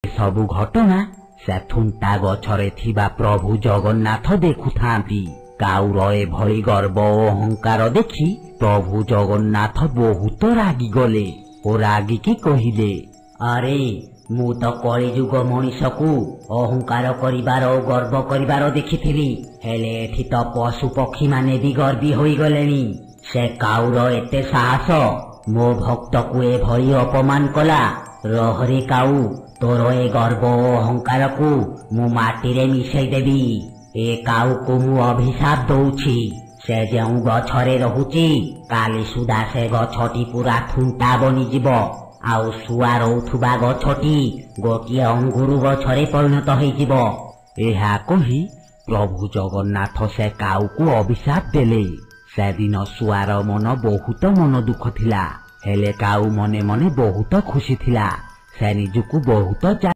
सबु घटना से थुंटा गछरे थिबा प्रभु जगन्नाथ देखुथांती। काउर एभली गर्व ओ अहंकार देखि प्रभु जगन्नाथ बहुत रागी गले और रागिकी कहिले, अरे मु तो कलिजुग मनीष को अहंकार करिबार ओ गर्व करिबार देखिथिली, हेले एठी तो पशु पक्षी माने भी गर्वी होई गलेनी। से काउर एते साहस मो भक्त को एभली अपमान कला। रहरे काऊ, तोर ए गर्व ओ अहंकार को मु माटी रे मिसई देबी। ए काऊ को मु अभिशाप दउछि। से जेउ गछरे रहुछि काली सुधा से गछटी पूरा थुंटा बनी जीव। आउ सुआ रहुथुबा गछटी गोटिए अंगुरु गछरे परिणत होइजिव। एहा कहि प्रभु जगन्नाथ से काऊ को अभिशाप देले। से दिन सुआर मन बहुत मन दुख थिला, हेले काऊ मने मने बहुत खुशी थिला। से निजुकु बहुत